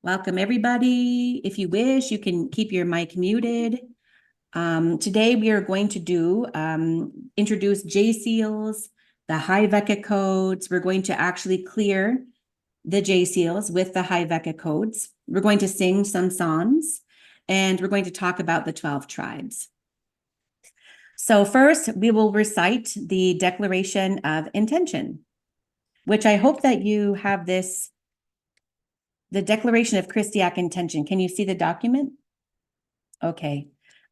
Welcome, everybody. If you wish, you can keep your mic muted. Today, we are going to introduce J seals, the high Veca codes. We're going to actually clear the J seals with the high Veca codes. We're going to sing some Psonns, and we're going to talk about the 12 tribes. So first, we will recite the Declaration of Intention, which I hope that you have this. The Declaration of Christiac Intention. Can you see the document? Okay.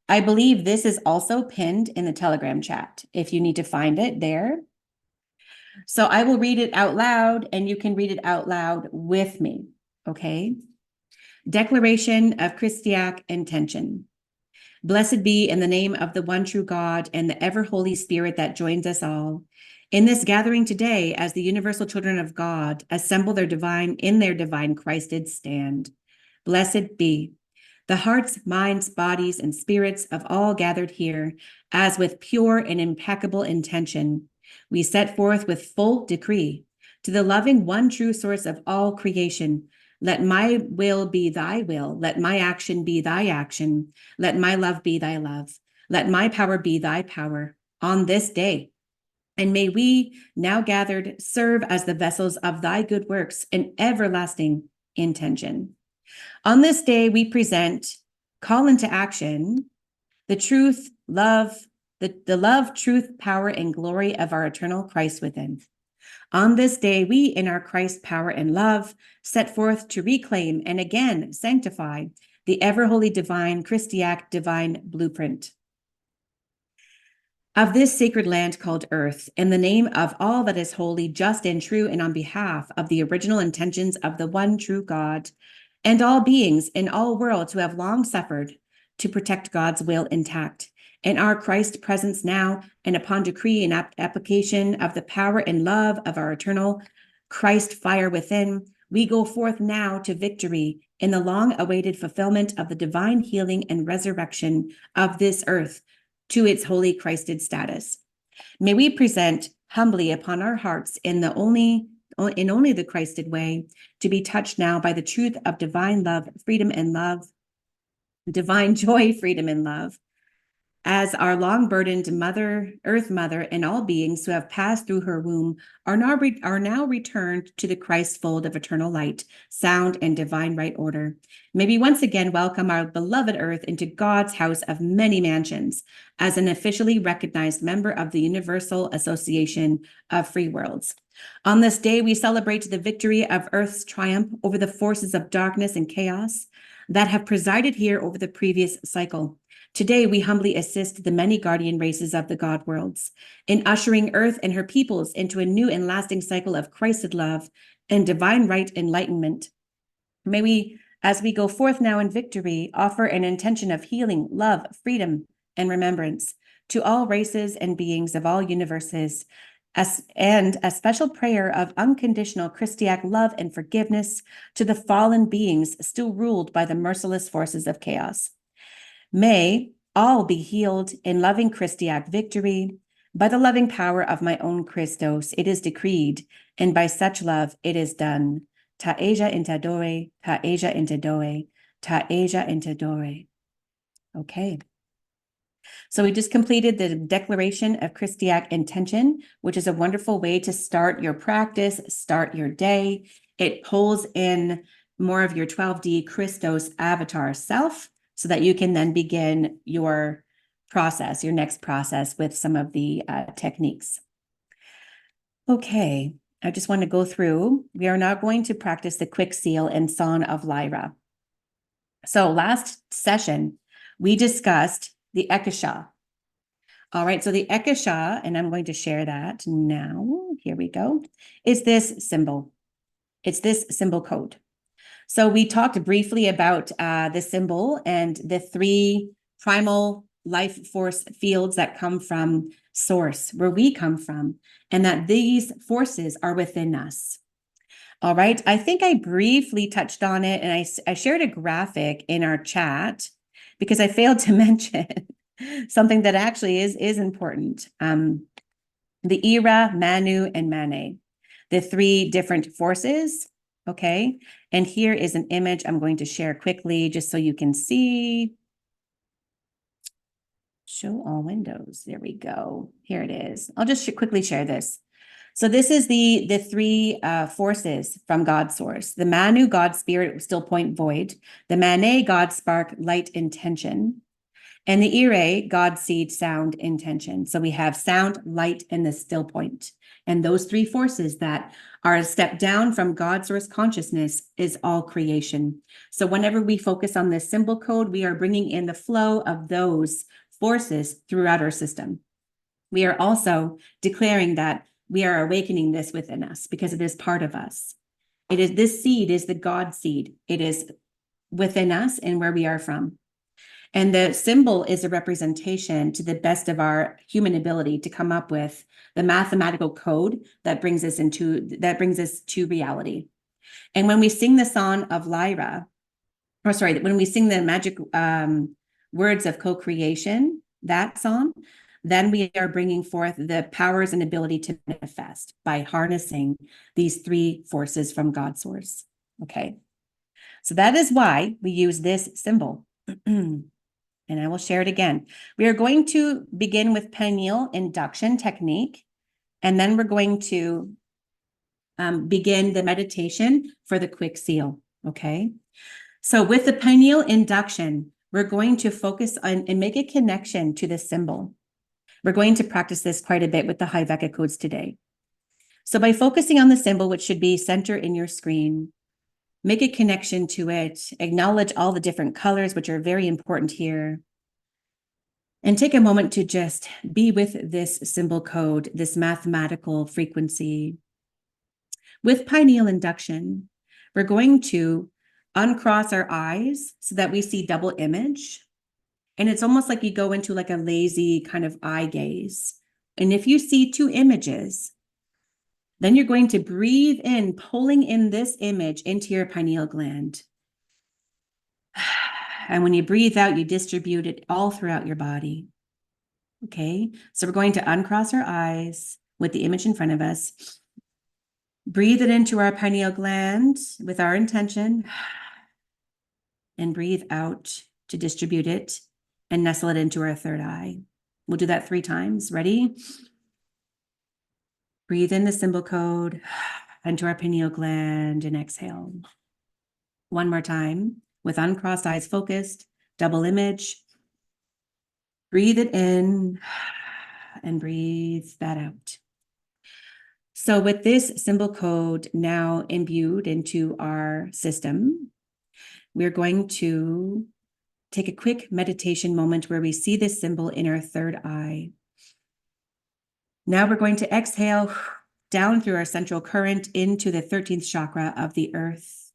I believe this is also pinned in the Telegram chat if you need to find it there. So I will read it out loud and you can read it out loud with me. Okay. Declaration of Christiac Intention. Blessed be in the name of the one true God and the ever Holy Spirit that joins us all. In this gathering today, as the universal children of God assemble their divine Christed stand. Blessed be the hearts, minds, bodies, and spirits of all gathered here, as with pure and impeccable intention, we set forth with full decree to the loving one true source of all creation. Let my will be thy will. Let my action be thy action. Let my love be thy love. Let my power be thy power on this day. And may we, now gathered, serve as the vessels of thy good works and everlasting intention. On this day, we present, call into action, the truth, love, the love, truth, power, and glory of our eternal Christ within. On this day, we, in our Christ power and love, set forth to reclaim and again sanctify the ever-holy divine Christiac divine blueprint of this sacred land called Earth, in the name of all that is holy, just, and true, and on behalf of the original intentions of the one true God, and all beings in all worlds who have long suffered to protect God's will intact. In our Christ presence now, and upon decree and application of the power and love of our eternal Christ fire within, we go forth now to victory in the long-awaited fulfillment of the divine healing and resurrection of this earth to its holy Christed status. May we present humbly upon our hearts in only the Christed way, to be touched now by the truth of divine love, freedom, and love, divine joy, freedom, and love, as our long burdened mother, Earth Mother, and all beings who have passed through her womb are now returned to the Christ fold of eternal light, sound, and divine right order. May we once again welcome our beloved Earth into God's house of many mansions as an officially recognized member of the Universal Association of Free Worlds. On this day, we celebrate the victory of Earth's triumph over the forces of darkness and chaos that have presided here over the previous cycle. Today, we humbly assist the many guardian races of the God worlds in ushering Earth and her peoples into a new and lasting cycle of Christed love and divine right enlightenment. May we, as we go forth now in victory, offer an intention of healing, love, freedom, and remembrance to all races and beings of all universes, and a special prayer of unconditional Christiac love and forgiveness to the fallen beings still ruled by the merciless forces of chaos. May all be healed in loving Christiac victory. By the loving power of my own Christos, it is decreed, and by such love it is done. Ta-A-sha into DOr-A, Ta-A-sha into DOr-A, Ta-A-sha into DOr-A. Okay. So we just completed the Declaration of Christiac Intention, which is a wonderful way to start your practice, start your day. It pulls in more of your 12D Christos avatar self, so that you can then begin your process, your next process with some of the techniques. Okay, I just want to go through. We are now going to practice the quick seal and Psonn of Lyra. So last session, we discussed the Eckasha. All right, so the Eckasha, and I'm going to share that now. Here we go. Is this symbol. It's this symbol code. So we talked briefly about the symbol and the three primal life force fields that come from source, where we come from, and that these forces are within us. All right, I think I briefly touched on it, and I shared a graphic in our chat because I failed to mention something that actually is important. The Ira, Manu, and Mane, the three different forces. Okay. And here is an image I'm going to share quickly just so you can see. Show all windows. There we go. Here it is. I'll just quickly share this. So this is the three forces from God's source. The Manu, God spirit, still point void. The Mane, God spark, light intention. And the Ire, God seed, sound intention. So we have sound, light, and the still point. And those three forces that are a step down from God's source consciousness is all creation. So whenever we focus on this symbol code, we are bringing in the flow of those forces throughout our system. We are also declaring that we are awakening this within us because it is part of us. This seed is the God seed. It is within us and where we are from. And the symbol is a representation to the best of our human ability to come up with the mathematical code that brings us to reality. And when we sing the song of Lyra, when we sing the magic words of co-creation, that song, then we are bringing forth the powers and ability to manifest by harnessing these three forces from God's source. Okay. So that is why we use this symbol. And I will share it again. We are going to begin with pineal induction technique, and then we're going to begin the meditation for the quick seal. Okay. So with the pineal induction, we're going to focus on and make a connection to the symbol. We're going to practice this quite a bit with the high Veca codes today. So by focusing on the symbol, which should be center in your screen, make a connection to it, acknowledge all the different colors, which are very important here, and take a moment to just be with this symbol code, this mathematical frequency. With pineal induction, we're going to uncross our eyes so that we see double image. And it's almost like you go into like a lazy kind of eye gaze. And if you see two images, then you're going to breathe in, pulling in this image into your pineal gland. And when you breathe out, you distribute it all throughout your body. Okay, so we're going to uncross our eyes with the image in front of us. Breathe it into our pineal gland with our intention. And breathe out to distribute it and nestle it into our third eye. We'll do that 3 times. Ready? Breathe in the symbol code into our pineal gland and exhale. One more time with uncrossed eyes focused, double image. Breathe it in and breathe that out. So with this symbol code now imbued into our system, we're going to take a quick meditation moment where we see this symbol in our third eye. Now we're going to exhale down through our central current into the 13th chakra of the earth,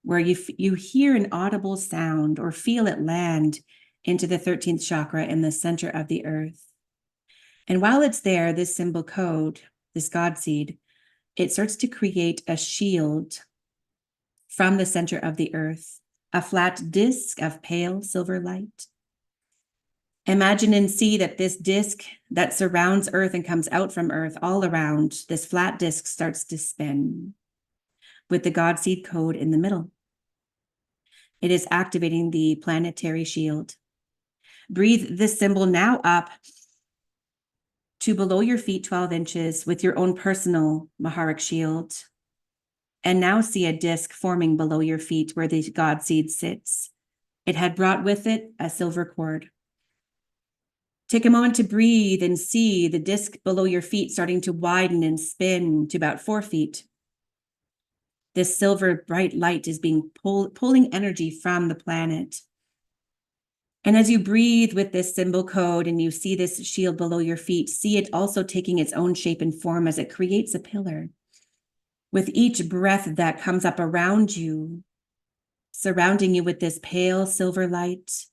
where you hear an audible sound or feel it land into the 13th chakra in the center of the earth. And while it's there, this symbol code, this God seed, it starts to create a shield from the center of the earth, a flat disc of pale silver light. Imagine and see that this disc that surrounds Earth and comes out from Earth all around, this flat disc starts to spin with the God seed code in the middle. It is activating the planetary shield. Breathe this symbol now up to below your feet 12 inches with your own personal Maharic shield. And now see a disc forming below your feet where the God seed sits. It had brought with it a silver cord. Take a moment to breathe and see the disc below your feet starting to widen and spin to about 4 feet. This silver bright light is being pulling energy from the planet. And as you breathe with this symbol code and you see this shield below your feet, see it also taking its own shape and form as it creates a pillar. With each breath that comes up around you, surrounding you with this pale silver light,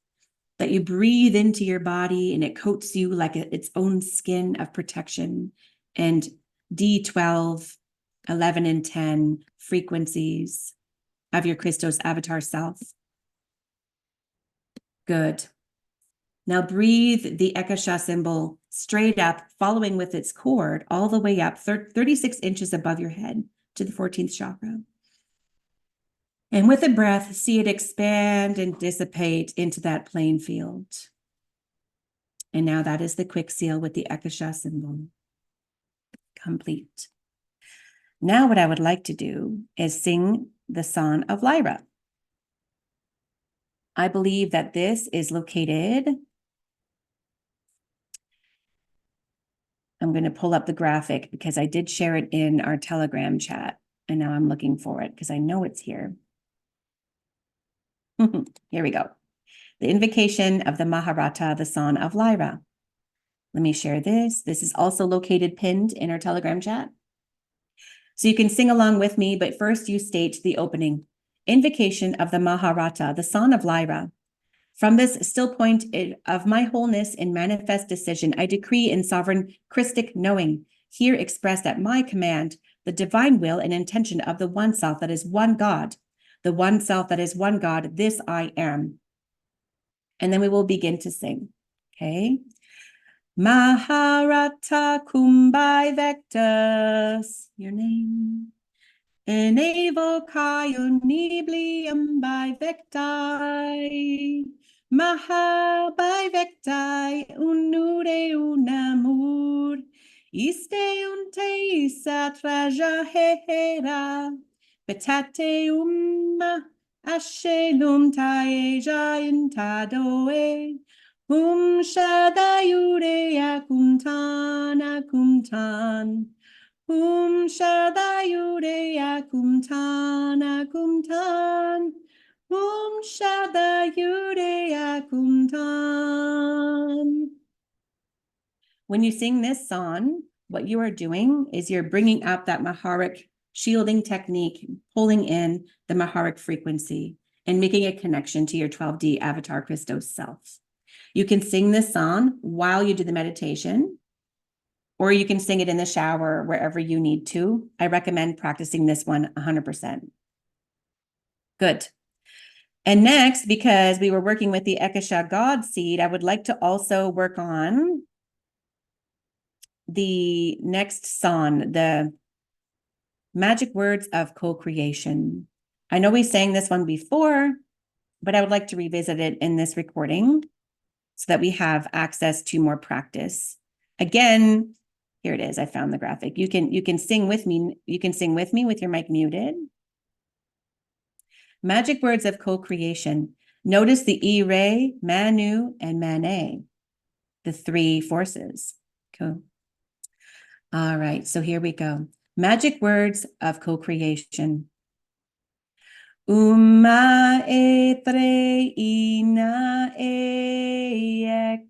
that you breathe into your body and it coats you like its own skin of protection. And D12, 11, and 10 frequencies of your Christos avatar self. Good. Now breathe the Eckasha symbol straight up, following with its cord all the way up 36 inches above your head to the 14th chakra. And with a breath, see it expand and dissipate into that playing field. And now that is the quick seal with the Eckasha symbol. Complete. Now what I would like to do is sing the Song of Lyra. I believe that this is located. I'm going to pull up the graphic because I did share it in our Telegram chat. And now I'm looking for it because I know it's here. Here we go. The invocation of the Maharata, the Song of Lyra. Let me share this. This is also located pinned in our Telegram chat. So you can sing along with me, but first you state the opening. Invocation of the Maharata, the Song of Lyra. From this still point of my wholeness in manifest decision, I decree in sovereign Christic knowing, here expressed at my command, the divine will and intention of the one self that is one God. The one self that is one God, this I am. And then we will begin to sing. Okay. Maharata Kumbai Vectus, your name. Enevocaio niblium by vectai, maha by vectai, unude unamur, iste unte isa traja hera, betate ashelum Ta-A-sha intadoe, shadayure akumtan. Shadayure akumtan. Shadayure akumtan. When you sing this song, what you are doing is you're bringing up that Maharic shielding technique, pulling in the Maharic frequency and making a connection to your 12D avatar Christos self. You can sing this song while you do the meditation, or you can sing it in the shower, wherever you need to. I recommend practicing this one 100%. Good. And next, because we were working with the Eckasha God seed, I would like to also work on the next song, the magic words of co-creation. I know we sang this one before, but I would like to revisit it in this recording so that we have access to more practice. Again, here it is. I found the graphic. You can sing with me. You can sing with me with your mic muted. Magic words of co-creation. Notice the Ire, Manu, and Mane, the three forces. Cool. All right, so here we go. Magic words of co-creation. Uma etre ina Eckasha.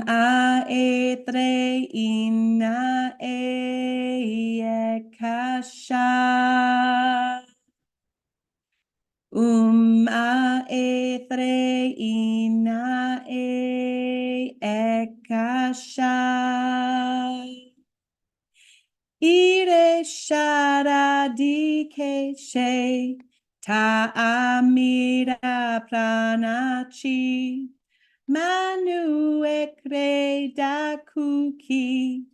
A etre ina Eckasha. A etre ina Eckasha. Ire shara dike she ta-a-mira pranachi. Manu ekre dakuki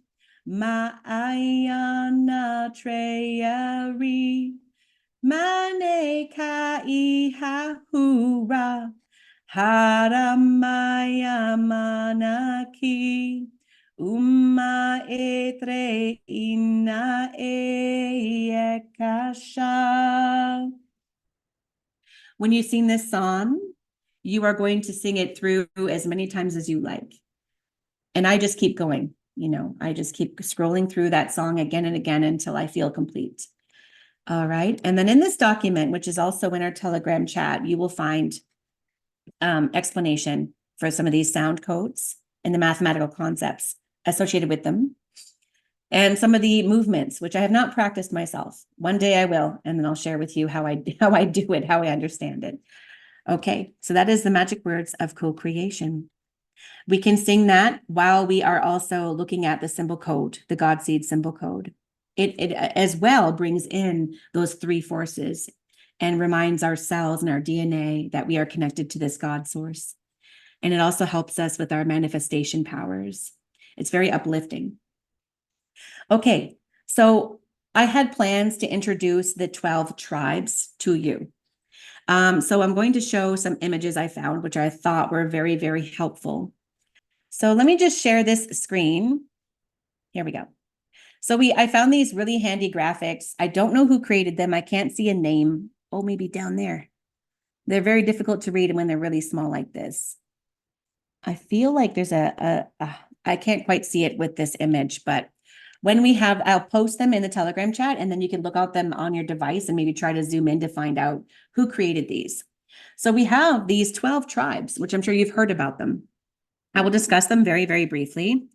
ma'ayana treyari mane kaihahura haramaya manaki etre ina Eckasha. When you sing this song, you are going to sing it through as many times as you like. And I just keep going, I just keep scrolling through that song again and again until I feel complete. All right. And then in this document, which is also in our Telegram chat, you will find explanation for some of these sound codes and the mathematical concepts associated with them. And some of the movements, which I have not practiced myself. One day I will, and then I'll share with you how I do it, how I understand it. Okay, so that is the magic words of co-creation. We can sing that while we are also looking at the symbol code, the God seed symbol code. It as well brings in those three forces and reminds our cells and our DNA that we are connected to this God source. And it also helps us with our manifestation powers. It's very uplifting. Okay, so I had plans to introduce the 12 tribes to you. So I'm going to show some images I found, which I thought were very, very helpful. So let me just share this screen. Here we go. So I found these really handy graphics. I don't know who created them. I can't see a name. Oh, maybe down there. They're very difficult to read when they're really small like this. I feel like there's I can't quite see it with this image, but when we have, I'll post them in the Telegram chat, and then you can look at them on your device and maybe try to zoom in to find out who created these. So we have these 12 tribes, which I'm sure you've heard about them. I will discuss them very, very briefly.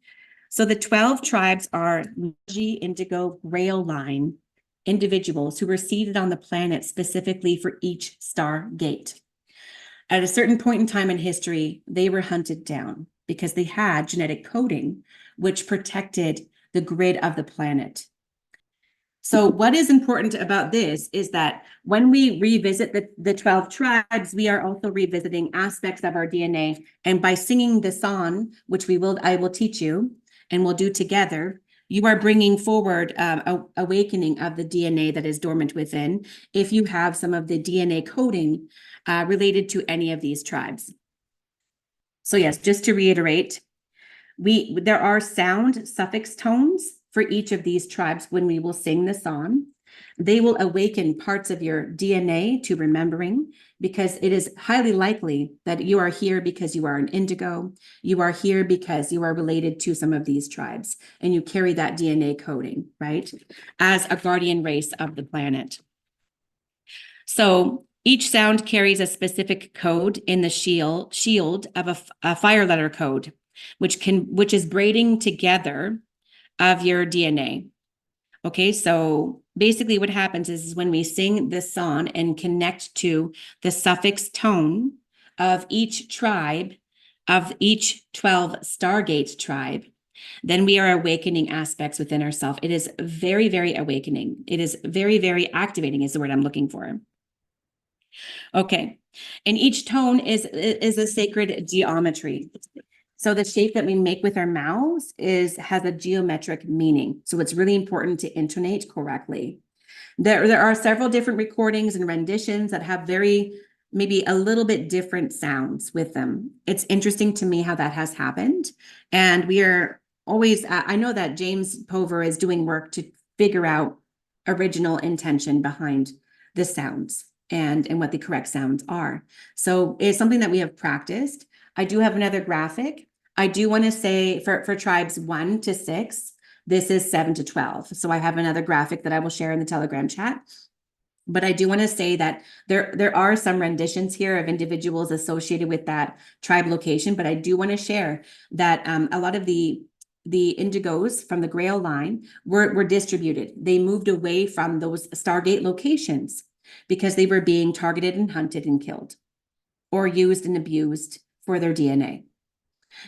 So the 12 tribes are indigo grail line individuals who were seated on the planet specifically for each star gate. At a certain point in time in history, they were hunted down because they had genetic coding, which protected the grid of the planet. So what is important about this is that when we revisit the 12 tribes, we are also revisiting aspects of our DNA. And by singing the song, which I will teach you and we'll do together, you are bringing forward awakening of the DNA that is dormant within if you have some of the DNA coding related to any of these tribes. So yes, just to reiterate, there are sound suffix tones for each of these tribes when we will sing the song. They will awaken parts of your DNA to remembering, because it is highly likely that you are here because you are an indigo. You are here because you are related to some of these tribes, and you carry that DNA coding, right, as a guardian race of the planet. So each sound carries a specific code in the shield of a fire letter code, which is braiding together of your DNA. Okay, so basically what happens is when we sing this song and connect to the suffix tone of each tribe, of each 12 Stargate tribe, then we are awakening aspects within ourselves. It is very, very awakening. It is very, very activating is the word I'm looking for. Okay, and each tone is a sacred geometry. So the shape that we make with our mouths has a geometric meaning. So it's really important to intonate correctly. There are several different recordings and renditions that have maybe a little bit different sounds with them. It's interesting to me how that has happened. And we are always, I know that James Pover is doing work to figure out original intention behind the sounds and what the correct sounds are. So it's something that we have practiced. I do have another graphic. I do want to say for tribes 1 to 6, this is 7 to 12. So I have another graphic that I will share in the Telegram chat. But I do want to say that there are some renditions here of individuals associated with that tribe location. But I do want to share that a lot of the indigos from the Grail line were distributed. They moved away from those Stargate locations because they were being targeted and hunted and killed, or used and abused for their DNA.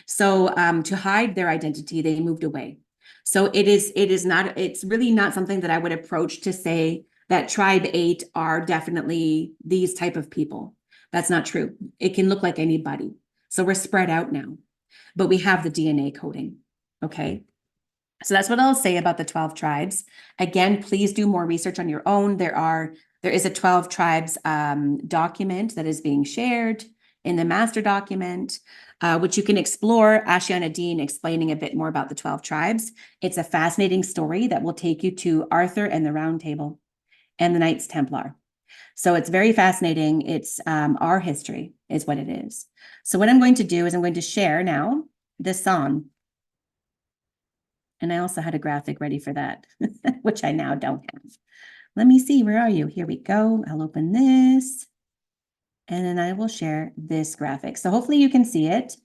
So to hide their identity, they moved away. So it's really not something that I would approach to say that tribe 8 are definitely these type of people. That's not true. It can look like anybody. So we're spread out now, but we have the DNA coding. Okay. So that's what I'll say about the 12 tribes. Again, please do more research on your own. There is a 12 tribes document that is being shared in the master document, which you can explore. Ashiana Dean explaining a bit more about the 12 tribes. It's a fascinating story that will take you to Arthur and the Round Table and the Knights Templar. So it's very fascinating. It's our history is what it is. So what I'm going to do is I'm going to share now this song. And I also had a graphic ready for that, which I now don't have. Let me see, where are you? Here we go. I'll open this. And then I will share this graphic. So hopefully you can see it.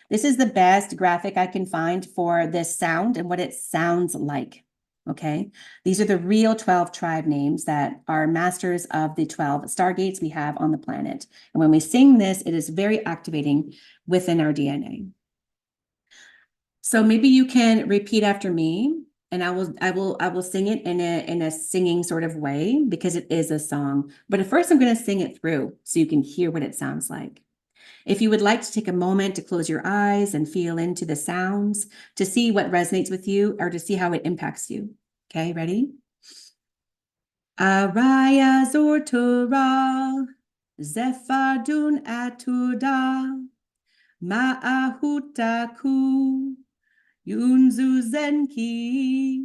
This is the best graphic I can find for this sound and what it sounds like. Okay. These are the real 12 tribe names that are masters of the 12 stargates we have on the planet. And when we sing this, it is very activating within our DNA. So maybe you can repeat after me, and I will sing it in a singing sort of way because it is a song. But at first I'm going to sing it through so you can hear what it sounds like. If you would like to take a moment to close your eyes and feel into the sounds to see what resonates with you or to see how it impacts you. Okay, ready? Araya Zortora, Zephardun Atuda, Ma'ahutaku, Yunzu Zenki,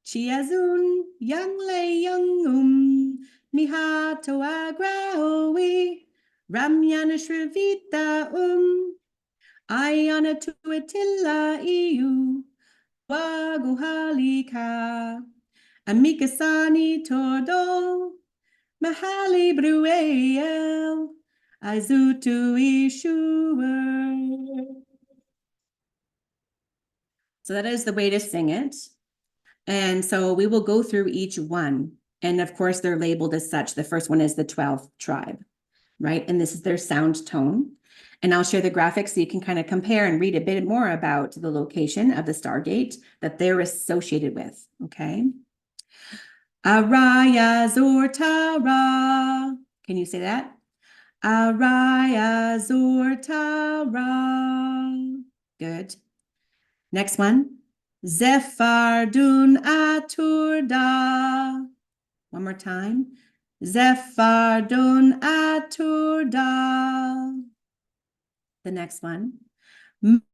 Chiazun Yangle Yungum, Mihato Agraowi, Ramyana Shrivita Ayana Tuatilla Iu, Waguhalika, Amikasani Todo, Mahali Bruel, Azutu Ishur. So that is the way to sing it. And so we will go through each one. And of course, they're labeled as such. The first one is the 12th tribe, right? And this is their sound tone. And I'll share the graphics so you can kind of compare and read a bit more about the location of the stargate that they're associated with, okay? Araya Zortara. Can you say that? Araya Zortara. Good. Next one. Zephardun Aturda. One more time. Zephardun Aturda. The next one. Ma'ahutaku.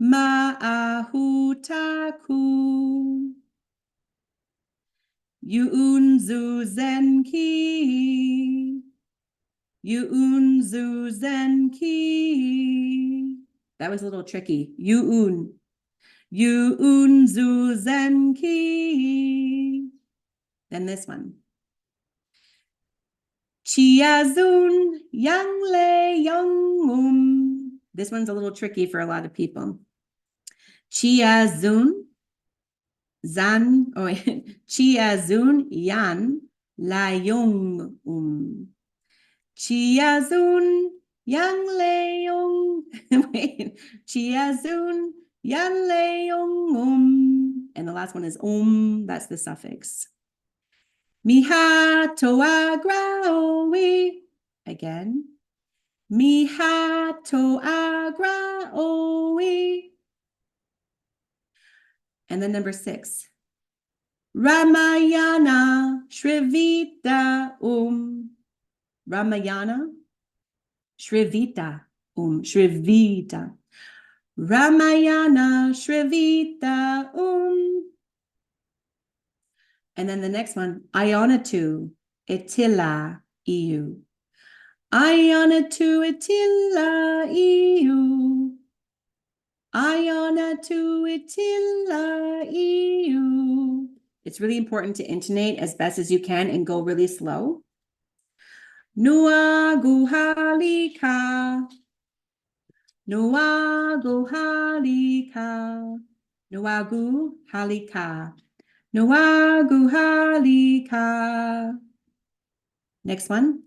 Ma'ahutaku. Yu'unzu Zenki. Yu'unzu Zenki. That was a little tricky. Yu'un. Yu'unzu Zenki. Then this one. Chiazun Yangle Yongum. This one's a little tricky for a lot of people. Chiazun Zan, oh, Chiazun Yan La Yongum. Chiazun Yang Leong. Wait, Chiazun Yan Leong. And the last one is that's the suffix. Miha toa graowi. Again. Miha toa graowi. And then number 6. Ramayana Shrivita Ramayana Shrivita Shrivita. Ramayana Shrivita And then the next one, Ionatu Etila Iu. Ionatu Etila Iu. Ionatu Etila Iu. It's really important to intonate as best as you can and go really slow. Nuagu Halika. Nuagu Halika. Nuagu Halika. Nuagu Halika. Next one.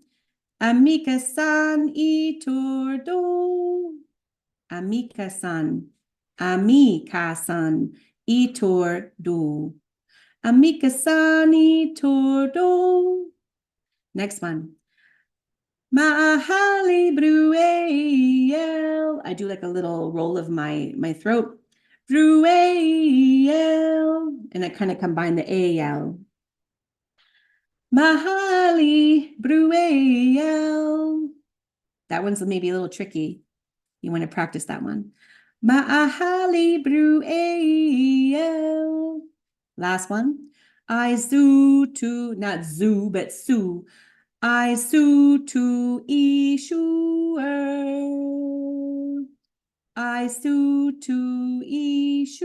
Amika-san itordo. Amika-san. Amika-san itordo. Amika-san itordo. Next one. Ma'ahali bruel. I do like a little roll of my throat. Bruel. And I kind of combine the A-L. Mahali bruel. That one's maybe a little tricky. You want to practice that one. Ma'ahali bruel. Last one. I zoo to, not zoo, but sue. I sue to Ishur. I sue to Ishur.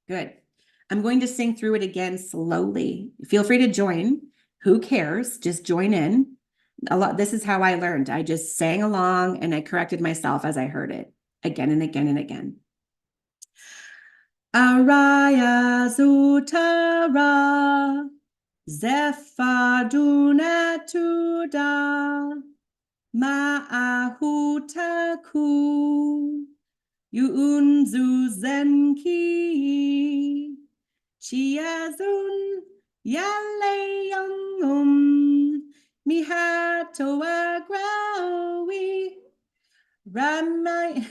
Good. I'm going to sing through it again slowly. Feel free to join. Who cares? Just join in. This is how I learned. I just sang along and I corrected myself as I heard it again and again and again. Araya Zutara. Zephadunatuda Ma'ahutaku Yu'unzu Zenki Chiazun Yaleyangum Mihato Agrawi Ramya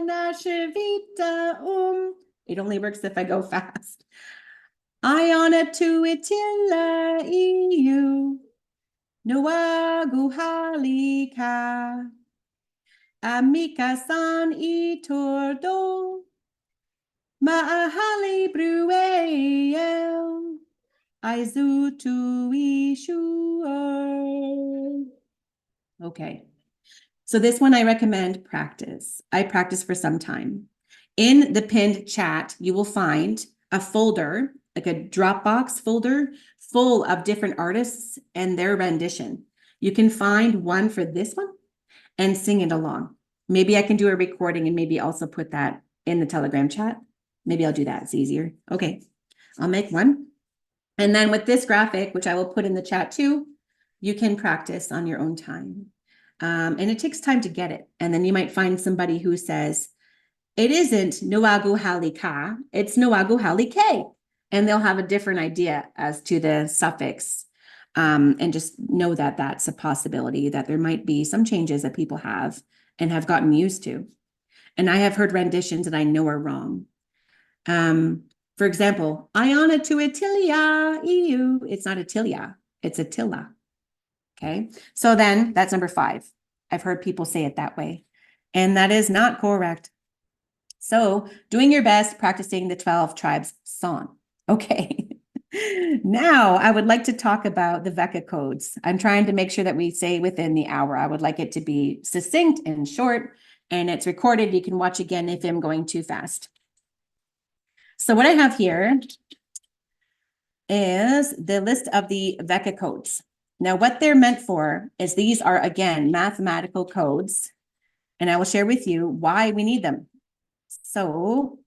Nashivita It only works if I go fast. Iona to Itilla EU. Noa Guhalika. Amika san itordo. Maahali Bruel. Aizutu Ishur. Okay. So this one I recommend practice. I practice for some time. In the pinned chat, you will find a folder, like a Dropbox folder, full of different artists and their rendition. You can find one for this one and sing it along. Maybe I can do a recording and maybe also put that in the Telegram chat. Maybe I'll do that. It's easier. Okay, I'll make one. And then with this graphic, which I will put in the chat too, you can practice on your own time. And it takes time to get it. And then you might find somebody who says, it isn't Nuagu Hali Ka, it's Nuagu Hali K. And they'll have a different idea as to the suffix. And just know that that's a possibility, that there might be some changes that people have and have gotten used to. And I have heard renditions that I know are wrong. For example, Iona to Atilia, EU. It's not Atilia, it's Attila. Okay, so then that's number 5. I've heard people say it that way, and that is not correct. So doing your best, practicing the 12 tribes Psonn. Okay, now I would like to talk about the Veca codes. I'm trying to make sure that we stay within the hour. I would like it to be succinct and short, and it's recorded. You can watch again if I'm going too fast. So what I have here is the list of the Veca codes. Now, what they're meant for is these are, again, mathematical codes, and I will share with you why we need them. So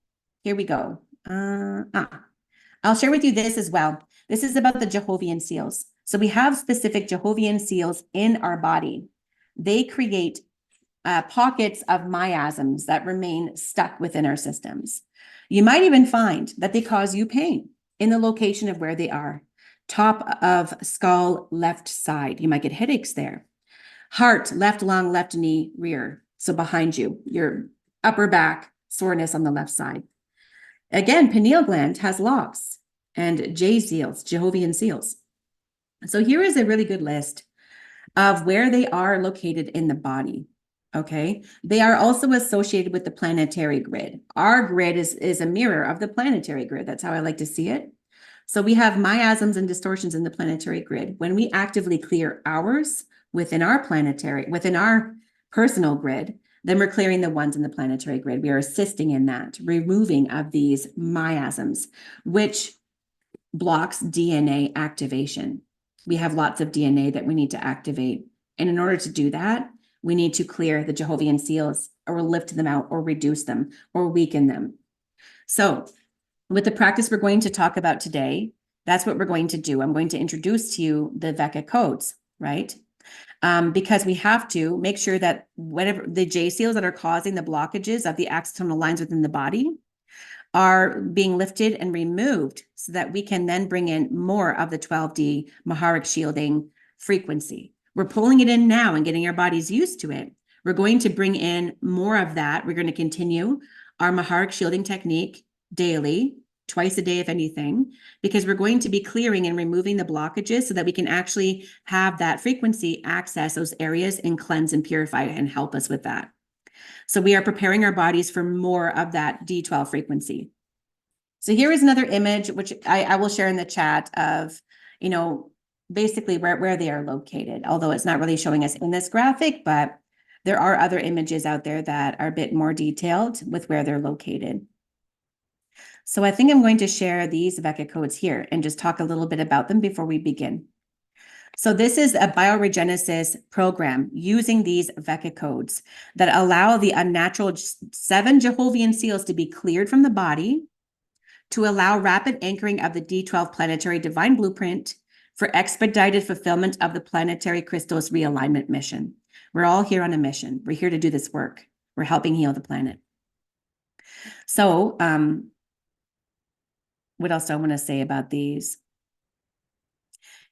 here we go. I'll share with you this as well. This is about the Jehovian seals. So we have specific Jehovian seals in our body. They create pockets of miasms that remain stuck within our systems. You might even find that they cause you pain in the location of where they are. Top of skull, left side. You might get headaches there. Heart, left lung, left knee, rear. So behind you, your upper back, soreness on the left side. Again, pineal gland has locks and J seals, Jehovian seals. So here is a really good list of where they are located in the body. Okay, they are also associated with the planetary grid. Our grid is a mirror of the planetary grid. That's how I like to see it. So we have miasms and distortions in the planetary grid. When we actively clear ours within our personal grid, then we're clearing the ones in the planetary grid. We are assisting in that, removing of these miasms, which blocks DNA activation. We have lots of DNA that we need to activate. And in order to do that, we need to clear the Jehovian seals or lift them out or reduce them or weaken them. So with the practice we're going to talk about today, that's what we're going to do. I'm going to introduce to you the Veca codes, right? Because we have to make sure that whatever the J seals that are causing the blockages of the axonal lines within the body are being lifted and removed so that we can then bring in more of the 12D Maharic shielding frequency. We're pulling it in now and getting our bodies used to it. We're going to bring in more of that. We're going to continue our Maharic shielding technique daily, twice a day, if anything, because we're going to be clearing and removing the blockages so that we can actually have that frequency access those areas and cleanse and purify and help us with that. So we are preparing our bodies for more of that D12 frequency. So here is another image, which I will share in the chat of, basically where they are located, although it's not really showing us in this graphic, but there are other images out there that are a bit more detailed with where they're located. So I think I'm going to share these Veca codes here and just talk a little bit about them before we begin. So this is a bioregenesis program using these Veca codes that allow the unnatural 7 Jehovian seals to be cleared from the body, to allow rapid anchoring of the D12 planetary divine blueprint for expedited fulfillment of the planetary crystals realignment mission. We're all here on a mission. We're here to do this work. We're helping heal the planet. So what else do I want to say about these?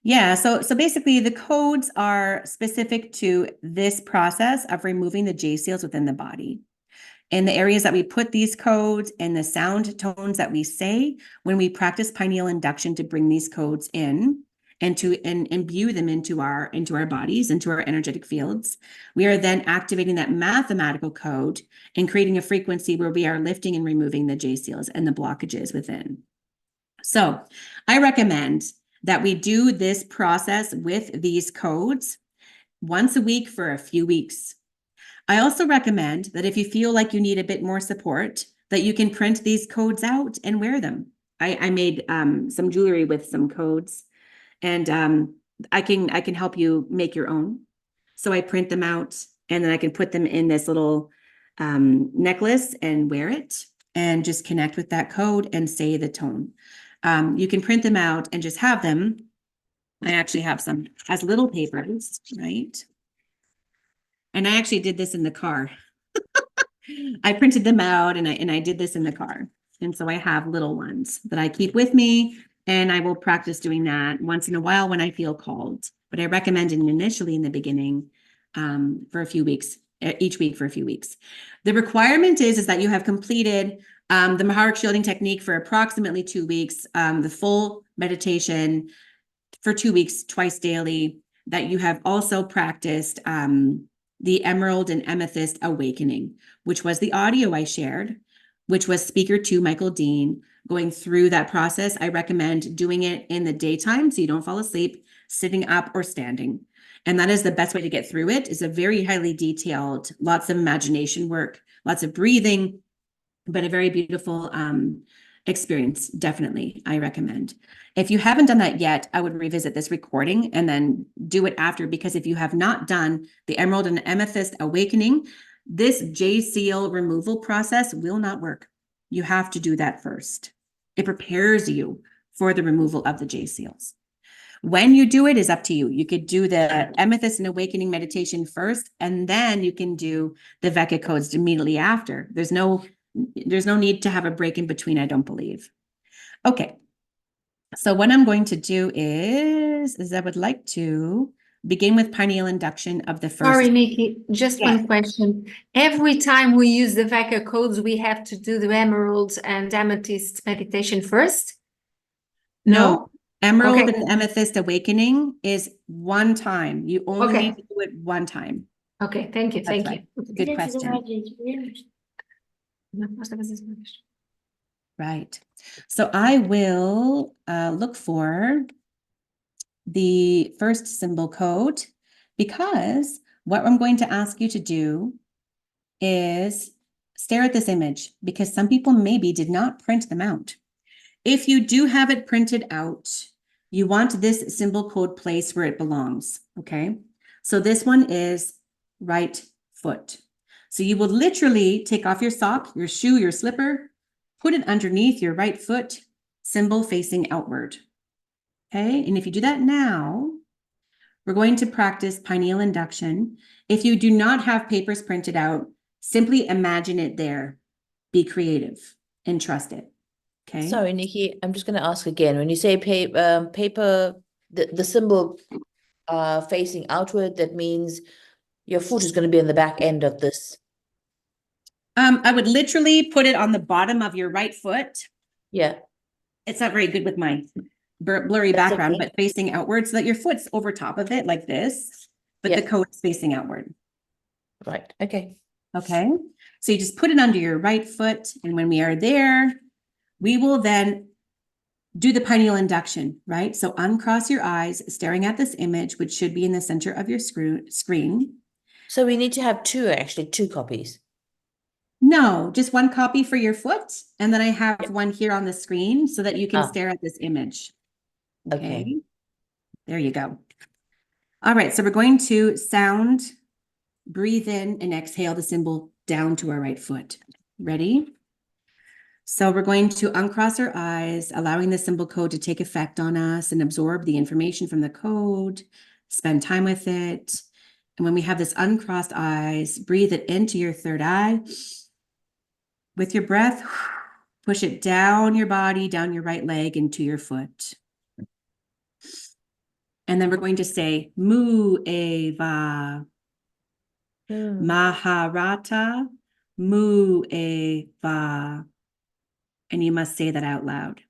Yeah, so basically the codes are specific to this process of removing the J seals within the body. And the areas that we put these codes and the sound tones that we say when we practice pineal induction to bring these codes in and to imbue them into our bodies, into our energetic fields, we are then activating that mathematical code and creating a frequency where we are lifting and removing the J seals and the blockages within. So I recommend that we do this process with these codes once a week for a few weeks. I also recommend that if you feel like you need a bit more support, that you can print these codes out and wear them. I made some jewelry with some codes, and I can help you make your own. So I print them out, and then I can put them in this little necklace and wear it, and just connect with that code and say the tone. You can print them out and just have them. I actually have some as little papers, right? And I actually did this in the car. I printed them out and I did this in the car. And so I have little ones that I keep with me, and I will practice doing that once in a while when I feel called. But I recommend it initially in the beginning for a few weeks, each week for a few weeks. The requirement is that you have completed the Maharic shielding technique for approximately 2 weeks, the full meditation for 2 weeks, twice daily, that you have also practiced the Emerald and Amethyst Awakening, which was the audio I shared, which was speaker 2, Michael Dean, going through that process. I recommend doing it in the daytime so you don't fall asleep, sitting up or standing. And that is the best way to get through it. It's a very highly detailed, lots of imagination work, lots of breathing, but a very beautiful experience. Definitely, I recommend. If you haven't done that yet, I would revisit this recording and then do it after, because if you have not done the Emerald and Amethyst Awakening, this J seal removal process will not work. You have to do that first. It prepares you for the removal of the J seals. When you do it is up to you. You could do the Amethyst and Awakening meditation first, and then you can do the Veca codes immediately after. There's no need to have a break in between, I don't believe. Okay. So what I'm going to do is I would like to begin with pineal induction of the first. Sorry, Nikki, just one question. Every time we use the Veca codes, we have to do the Emerald and Amethyst meditation first? No. Emerald Okay. and Amethyst Awakening is one time. You only Okay. need to do it one time. Okay, thank you. That's Thank right. you. Good question. Right. So I will look for the first symbol code, because what I'm going to ask you to do is stare at this image, because some people maybe did not print them out. If you do have it printed out, you want this symbol code placed where it belongs, okay? So this one is right foot. So you will literally take off your sock, your shoe, your slipper, put it underneath your right foot, symbol facing outward. Okay, and if you do that now, we're going to practice pineal induction. If you do not have papers printed out, simply imagine it there. Be creative and trust it. Okay. Sorry, Nikki, I'm just going to ask again. When you say paper, the symbol facing outward, that means your foot is going to be on the back end of this. I would literally put it on the bottom of your right foot. Yeah. It's not very good with my blurry That's background, okay. but facing outward so that your foot's over top of it like this, but the code is facing outward. Right. Okay. Okay. So you just put it under your right foot. And when we are there, we will then do the pineal induction, right? So uncross your eyes, staring at this image, which should be in the center of your screen. So we need to have two copies. No, just one copy for your foot. And then I have one here on the screen so that you can stare at this image. Okay. There you go. All right. So we're going to sound, breathe in, and exhale the symbol down to our right foot. Ready? So we're going to uncross our eyes, allowing the symbol code to take effect on us and absorb the information from the code, spend time with it. And when we have this uncrossed eyes, breathe it into your third eye. With your breath, push it down your body, down your right leg, into your foot. And then we're going to say Mu-eva, Maharata, Mu-eva. And you must say that out loud.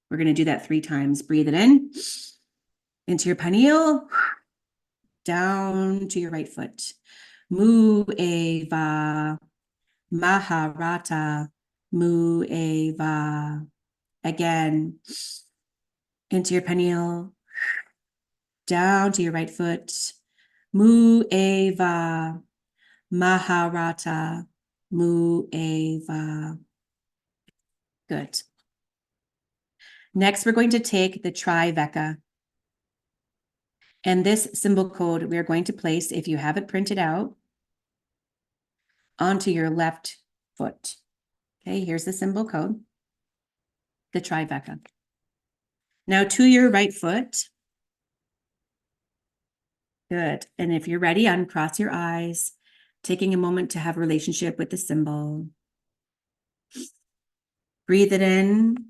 We're going to do that 3 times. Breathe it in, into your pineal, down to your right foot. Mu-eva, Maharata, Mu-eva. Again, into your pineal, down to your right foot. Mu-eva, Maharata, Mu-eva. Good. Next, we're going to take the Veca. And this symbol code we are going to place, if you have it printed out, onto your left foot. Okay, here's the symbol code, the Veca. Now to your right foot. Good. And if you're ready, uncross your eyes, taking a moment to have a relationship with the symbol. Breathe it in.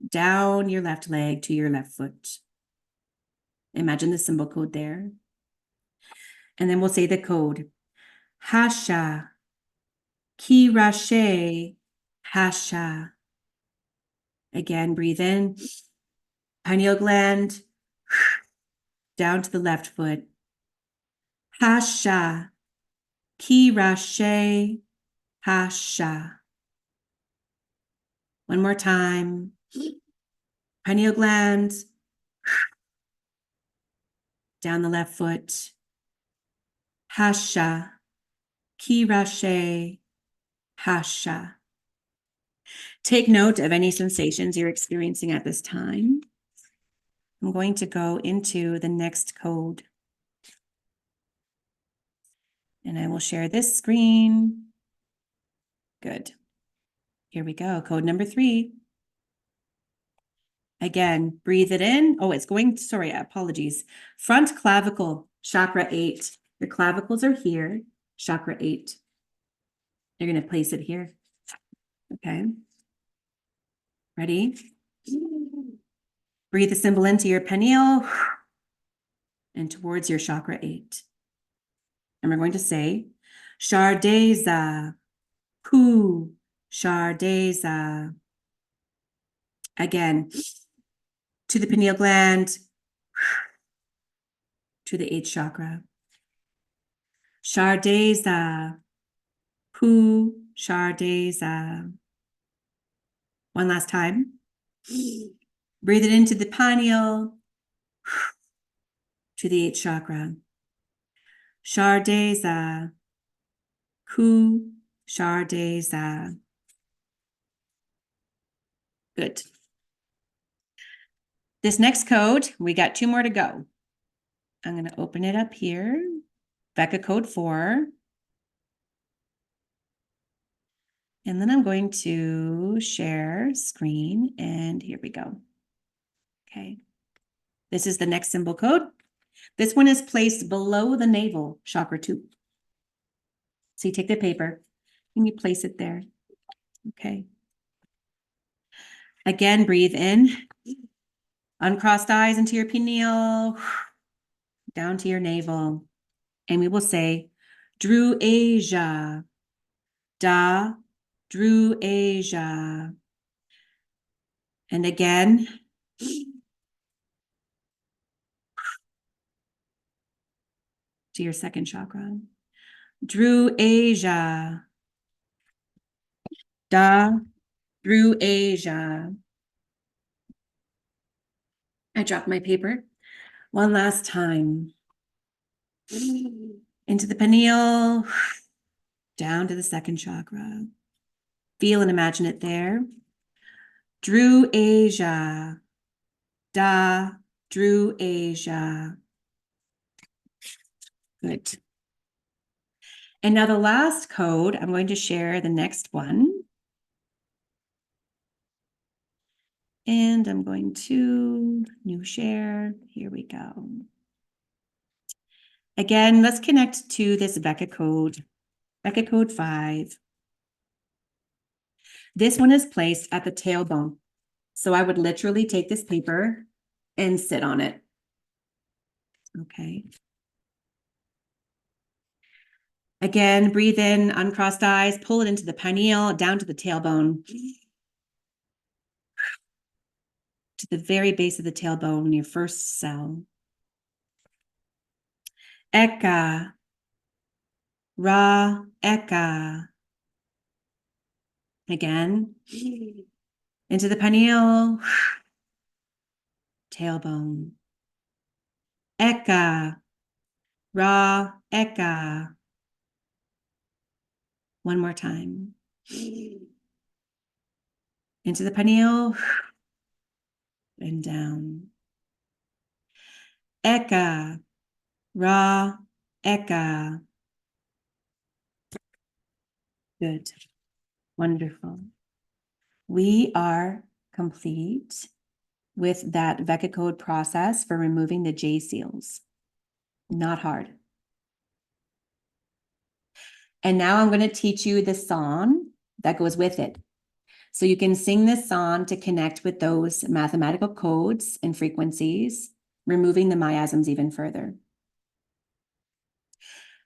Down your left leg to your left foot. Imagine the symbol code there. And then we'll say the code. Ta-A-sha, Ta-A-sha. Again, breathe in. Pineal gland. Down to the left foot. Ta-A-sha, Ta-A-sha. One more time. Pineal gland. Down the left foot. Ta-A-sha, Ta-A-sha. Take note of any sensations you're experiencing at this time. I'm going to go into the next code. And I will share this screen. Good. Here we go. Code number 3. Again, breathe it in. Oh, it's going, sorry, apologies. Front clavicle, chakra 8. The clavicles are here, chakra 8. You're going to place it here. Okay. Ready? Breathe the symbol into your pineal and towards your chakra 8. And we're going to say, Shardeza, Pu, Shardeza. Again, to the pineal gland, to the 8th chakra. Shardeza, Pu, Shardeza. One last time. Breathe it into the pineal, to the 8th chakra. Shardeza, Pu, Shardeza. Good. This next code, we got 2 more to go. I'm going to open it up here. Veca code 4. And then I'm going to share screen, and here we go. Okay. This is the next symbol code. This one is placed below the navel, chakra 2. So you take the paper and you place it there. Okay. Again, breathe in. Uncrossed eyes into your pineal, down to your navel. And we will say, DOr-A, DOr-A. And again, to your 2nd chakra. DOr-A, DOr-A. I dropped my paper. One last time. Into the pineal, down to the 2nd chakra. Feel and imagine it there. DOr-A, DOr-A. Good. And now the last code, I'm going to share the next one. And I'm going to new share. Here we go. Again, let's connect to this Veca code 5. This one is placed at the tailbone. So I would literally take this paper and sit on it. Okay. Again, breathe in, uncrossed eyes, pull it into the pineal, down to the tailbone. To the very base of the tailbone, your first cell. Eka, Ra, Eka. Again, into the pineal, tailbone. Eka, Ra, Eka. One more time. Into the pineal and down. Eka, Ra, Eka. Good. Wonderful. We are complete with that Veca code process for removing the J seals. Not hard. And now I'm going to teach you the Psonn that goes with it. So you can sing this Psonn to connect with those mathematical codes and frequencies, removing the miasms even further.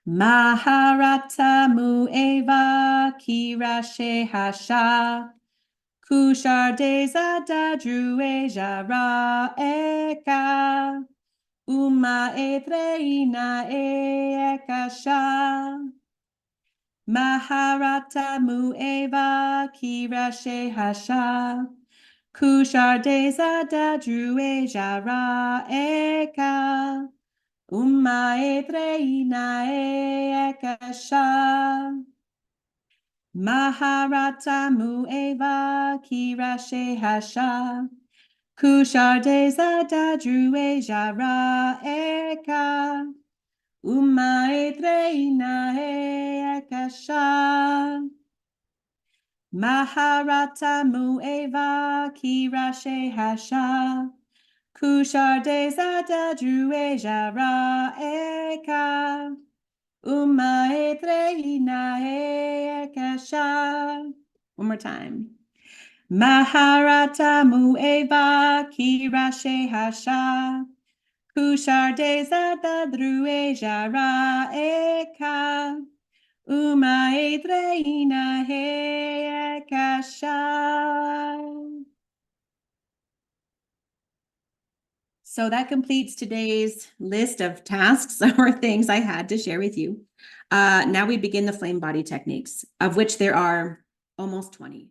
Maharata mu'eva kirashe hasha kushar deza dadrue jara eka uma etreina eckasha Maharata mu'eva kirashe hasha kushar deza dadrue jara eka Umma etreina eckasha Maharata mu'eva kirashe hasha Kushar deza dadrue jara eka Umma etreina eckasha Maharata mu'eva kirashe hasha Kushar deza dadrue jara eka Umma etreina eckasha. One more time. Maharata mu'eva kirashe hasha Kushar deza dadrue jara eka Umma etreina eckasha. So that completes today's list of tasks or things I had to share with you. Now we begin the flame body techniques, of which there are almost 20.